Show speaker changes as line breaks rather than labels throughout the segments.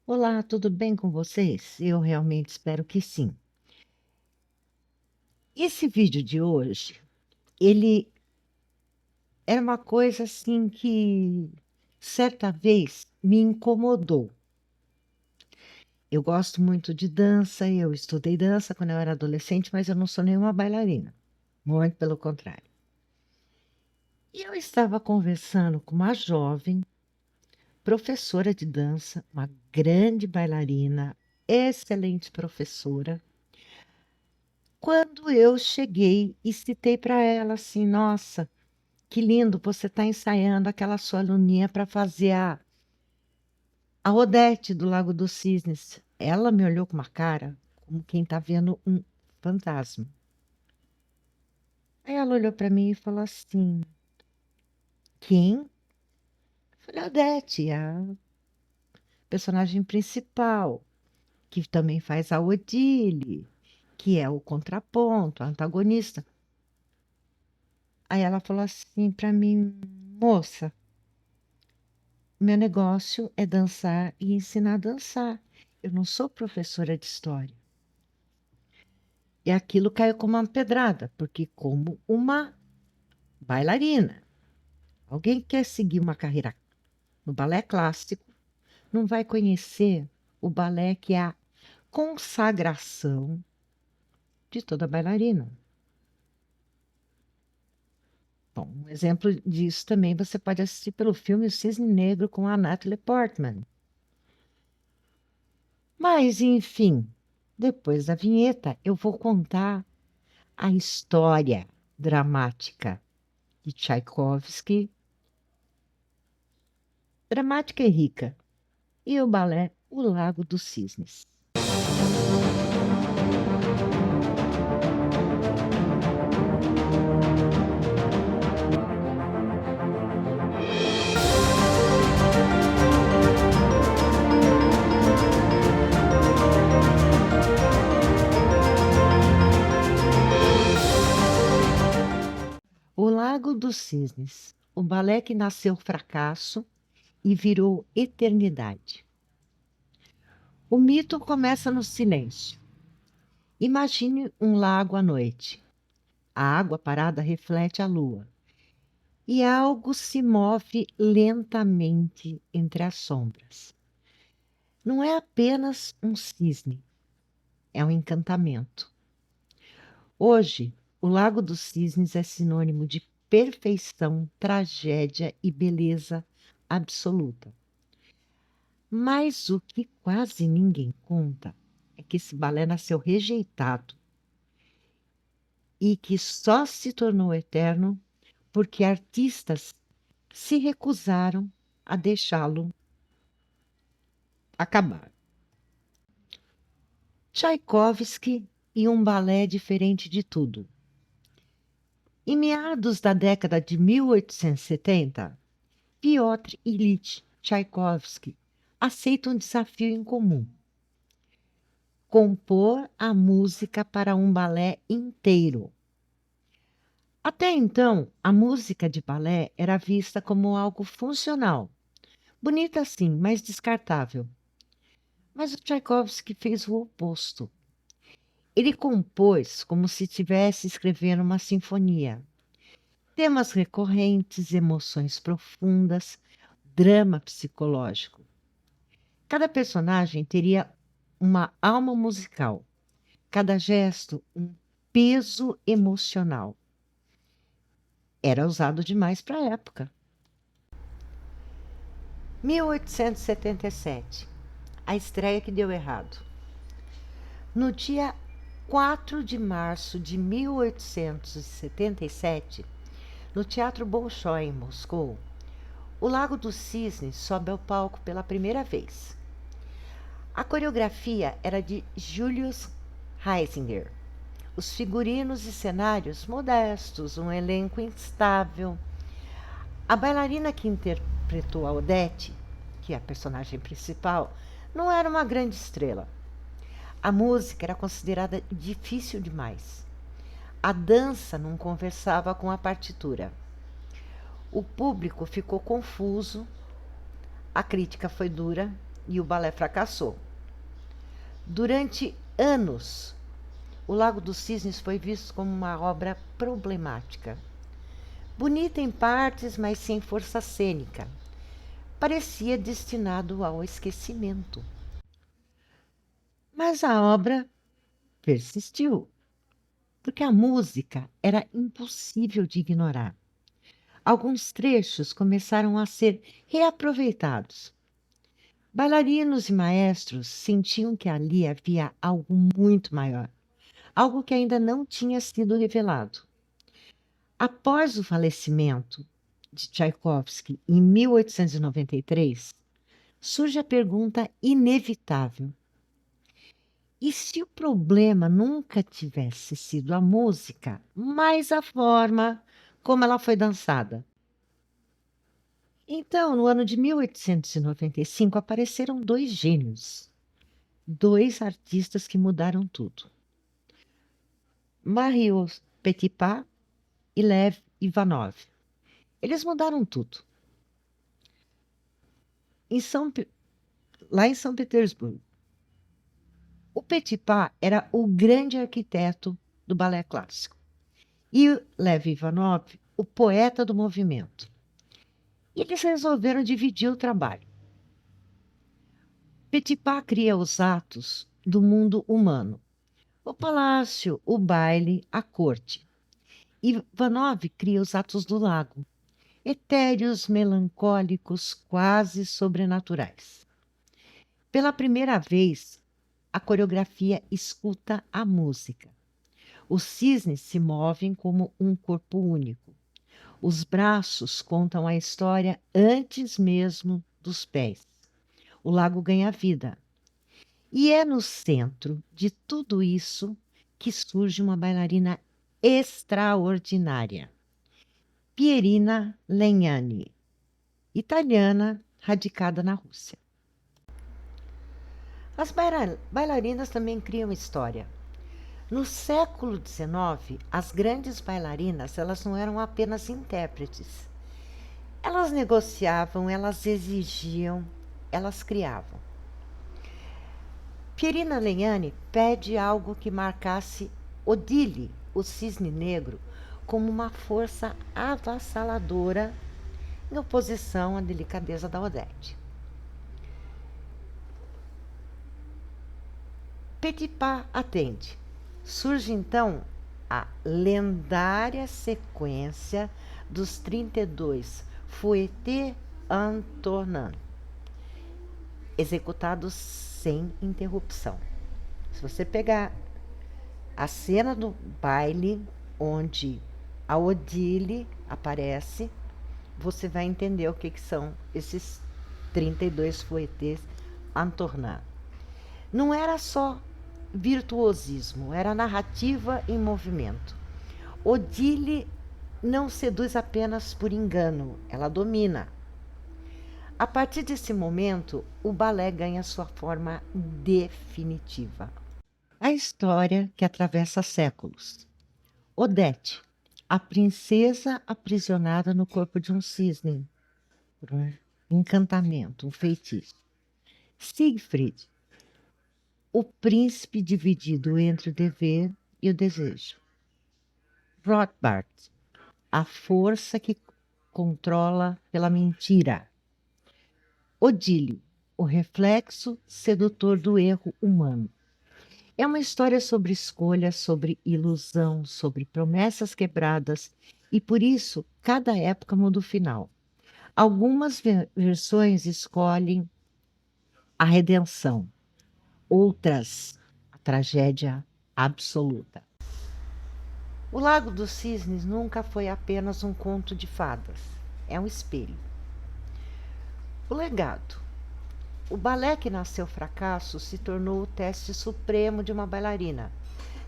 Olá, tudo bem com vocês? Eu realmente espero que sim. Esse vídeo de hoje, ele era uma coisa assim que certa vez me incomodou. Eu gosto muito de dança, eu estudei dança quando eu era adolescente, mas eu não sou nenhuma bailarina, muito pelo contrário. E eu estava conversando com uma jovem professora de dança, uma grande bailarina, excelente professora. Quando eu cheguei e citei para ela assim: "Nossa, que lindo, você está ensaiando aquela sua aluninha para fazer a Odete do Lago dos Cisnes". Ela me olhou com uma cara como quem está vendo um fantasma. Aí ela olhou para mim e falou assim: "Quem?". Eu falei: "Odete, a personagem principal, que também faz a Odile, que é o contraponto, a antagonista". Aí ela falou assim para mim: "Moça, meu negócio é dançar e ensinar a dançar. Eu não sou professora de história". E aquilo caiu como uma pedrada, porque como uma bailarina, alguém que quer seguir uma carreira no balé clássico, não vai conhecer o balé que é a consagração de toda bailarina. Bom, um exemplo disso também você pode assistir pelo filme O Cisne Negro com a Natalie Portman. Mas, enfim, depois da vinheta eu vou contar a história dramática de Tchaikovsky, dramática e rica, e o balé O Lago dos Cisnes. O Lago dos Cisnes, o balé que nasceu fracasso e virou eternidade. O mito começa no silêncio. Imagine um lago à noite. A água parada reflete a lua. E algo se move lentamente entre as sombras. Não é apenas um cisne, é um encantamento. Hoje, o Lago dos Cisnes é sinônimo de perfeição, tragédia e beleza absoluta. Mas o que quase ninguém conta é que esse balé nasceu rejeitado e que só se tornou eterno porque artistas se recusaram a deixá-lo acabar. Tchaikovsky e um balé diferente de tudo. Em meados da década de 1870, Piotr Ilyich Tchaikovsky aceita um desafio em comum: compor a música para um balé inteiro. Até então, a música de balé era vista como algo funcional, bonita sim, mas descartável. Mas o Tchaikovsky fez o oposto. Ele compôs como se estivesse escrevendo uma sinfonia. Temas recorrentes, emoções profundas, drama psicológico. Cada personagem teria uma alma musical, cada gesto um peso emocional. Era usado demais para a época. 1877, a estreia que deu errado. No dia 4 de março de 1877, no Teatro Bolshoi, em Moscou, o Lago dos Cisnes sobe ao palco pela primeira vez. A coreografia era de Julius Reisinger. Os figurinos e cenários modestos, um elenco instável. A bailarina que interpretou a Odete, que é a personagem principal, não era uma grande estrela. A música era considerada difícil demais. A dança não conversava com a partitura. O público ficou confuso, a crítica foi dura e o balé fracassou. Durante anos, O Lago dos Cisnes foi visto como uma obra problemática. Bonita em partes, mas sem força cênica. Parecia destinado ao esquecimento. Mas a obra persistiu, porque a música era impossível de ignorar. Alguns trechos começaram a ser reaproveitados. Bailarinos e maestros sentiam que ali havia algo muito maior, algo que ainda não tinha sido revelado. Após o falecimento de Tchaikovsky em 1893, surge a pergunta inevitável: e se o problema nunca tivesse sido a música, mas a forma como ela foi dançada? Então, no ano de 1895, apareceram dois gênios, dois artistas que mudaram tudo: Marius Petipa e Lev Ivanov. Eles mudaram tudo. Em São, lá em São Petersburgo, o Petipa era o grande arquiteto do balé clássico e o Lev Ivanov, o poeta do movimento. E eles resolveram dividir o trabalho. Petipa cria os atos do mundo humano: o palácio, o baile, a corte. Ivanov cria os atos do lago, etéreos, melancólicos, quase sobrenaturais. Pela primeira vez, a coreografia escuta a música. Os cisnes se movem como um corpo único. Os braços contam a história antes mesmo dos pés. O lago ganha vida. E é no centro de tudo isso que surge uma bailarina extraordinária, Pierina Legnani, italiana radicada na Rússia. As bailarinas também criam história. No século XIX, as grandes bailarinas, elas não eram apenas intérpretes. Elas negociavam, elas exigiam, elas criavam. Pierina Legnani pede algo que marcasse Odile, o cisne negro, como uma força avassaladora em oposição à delicadeza da Odete. Petipa atende. Surge então a lendária sequência dos 32 Fouettés en tournant, executados sem interrupção. Se você pegar a cena do baile onde a Odile aparece, você vai entender o que são esses 32 Fouettés en tournant. Não era só virtuosismo, era narrativa em movimento. Odile não seduz apenas por engano, ela domina. A partir desse momento, o balé ganha sua forma definitiva. A história que atravessa séculos. Odete, a princesa aprisionada no corpo de um cisne, por um encantamento, um feitiço. Siegfried, o príncipe dividido entre o dever e o desejo. Rothbard, a força que controla pela mentira. Odile, o reflexo sedutor do erro humano. É uma história sobre escolha, sobre ilusão, sobre promessas quebradas e, por isso, cada época muda o final. Algumas versões escolhem a redenção, outras a tragédia absoluta. O Lago dos Cisnes nunca foi apenas um conto de fadas, é um espelho. O legado. O balé que nasceu fracasso se tornou o teste supremo de uma bailarina,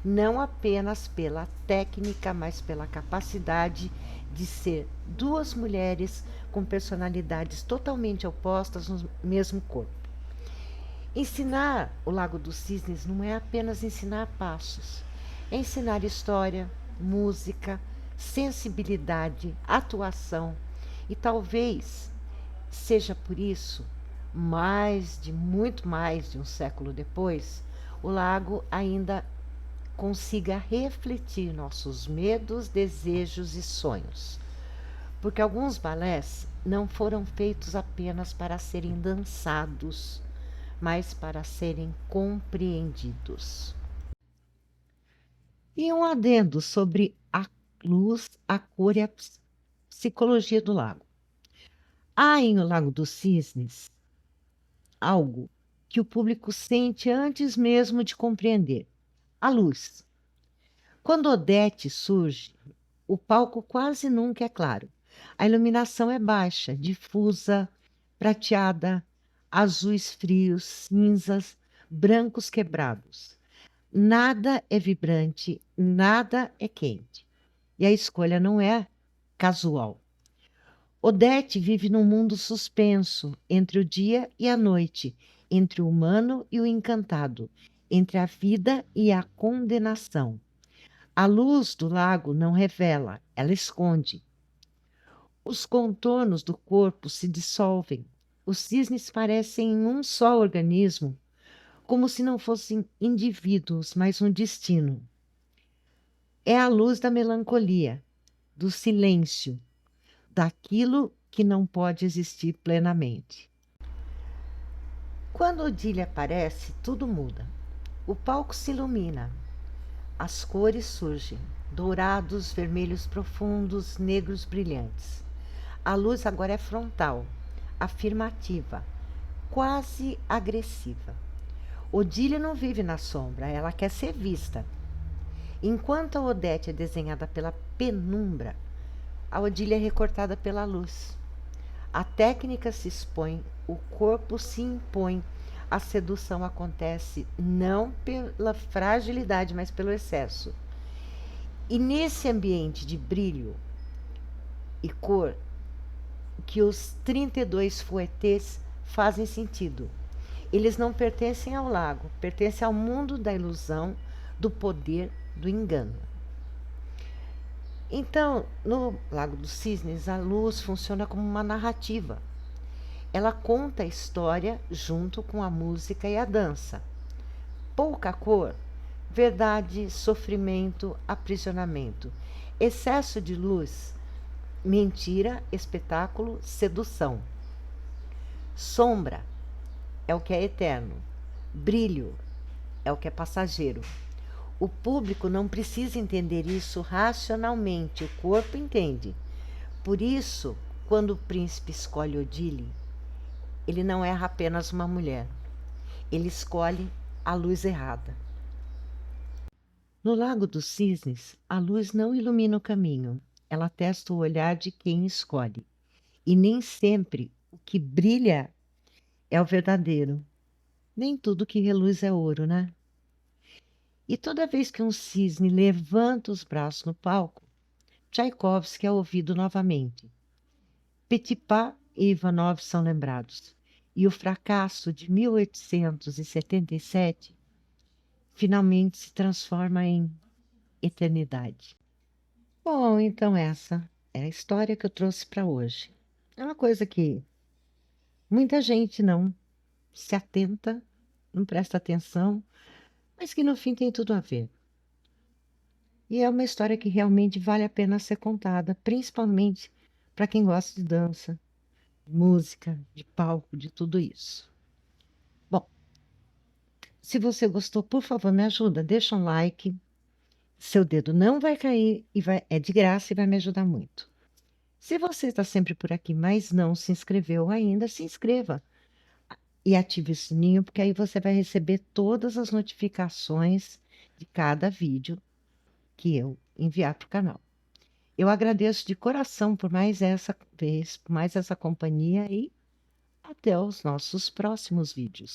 não apenas pela técnica, mas pela capacidade de ser duas mulheres com personalidades totalmente opostas no mesmo corpo. Ensinar o Lago dos Cisnes não é apenas ensinar passos, é ensinar história, música, sensibilidade, atuação, e talvez seja por isso muito mais de um século depois, o lago ainda consiga refletir nossos medos, desejos e sonhos. Porque alguns balés não foram feitos apenas para serem dançados, mas para serem compreendidos. E um adendo sobre a luz, a cor e a psicologia do lago. Há em O Lago dos Cisnes algo que o público sente antes mesmo de compreender: a luz. Quando Odete surge, o palco quase nunca é claro. A iluminação é baixa, difusa, prateada, azuis frios, cinzas, brancos quebrados. Nada é vibrante, nada é quente. E a escolha não é casual. Odete vive num mundo suspenso entre o dia e a noite, entre o humano e o encantado, entre a vida e a condenação. A luz do lago não revela, ela esconde. Os contornos do corpo se dissolvem. Os cisnes parecem um só organismo, como se não fossem indivíduos, mas um destino. É a luz da melancolia, do silêncio, daquilo que não pode existir plenamente. Quando Odília aparece, tudo muda. O palco se ilumina, as cores surgem, dourados, vermelhos profundos, negros brilhantes. A luz agora é frontal, afirmativa, quase agressiva. Odília não vive na sombra, ela quer ser vista. Enquanto a Odete é desenhada pela penumbra, a Odília é recortada pela luz. A técnica se expõe, o corpo se impõe, a sedução acontece não pela fragilidade, mas pelo excesso. E nesse ambiente de brilho e cor, que os 32 fouettés fazem sentido. Eles não pertencem ao lago, pertencem ao mundo da ilusão, do poder, do engano. Então, no Lago dos Cisnes, a luz funciona como uma narrativa. Ela conta a história junto com a música e a dança. Pouca cor, verdade, sofrimento, aprisionamento. Excesso de luz, mentira, espetáculo, sedução. Sombra é o que é eterno. Brilho é o que é passageiro. O público não precisa entender isso racionalmente, o corpo entende. Por isso, quando o príncipe escolhe Odile, ele não é apenas uma mulher. Ele escolhe a luz errada. No Lago dos Cisnes, a luz não ilumina o caminho, ela testa o olhar de quem escolhe. E nem sempre o que brilha é o verdadeiro. Nem tudo que reluz é ouro, né? E toda vez que um cisne levanta os braços no palco, Tchaikovsky é ouvido novamente. Petipa e Ivanov são lembrados. E o fracasso de 1877 finalmente se transforma em eternidade. Bom, então essa é a história que eu trouxe para hoje. É uma coisa que muita gente não se atenta, não presta atenção, mas que no fim tem tudo a ver. E é uma história que realmente vale a pena ser contada, principalmente para quem gosta de dança, música, de palco, de tudo isso. Bom, se você gostou, por favor, me ajuda, deixa um like. Seu dedo não vai cair e é de graça e vai me ajudar muito. Se você está sempre por aqui, mas não se inscreveu ainda, se inscreva e ative o sininho, porque aí você vai receber todas as notificações de cada vídeo que eu enviar para o canal. Eu agradeço de coração por mais essa vez, por mais essa companhia e até os nossos próximos vídeos.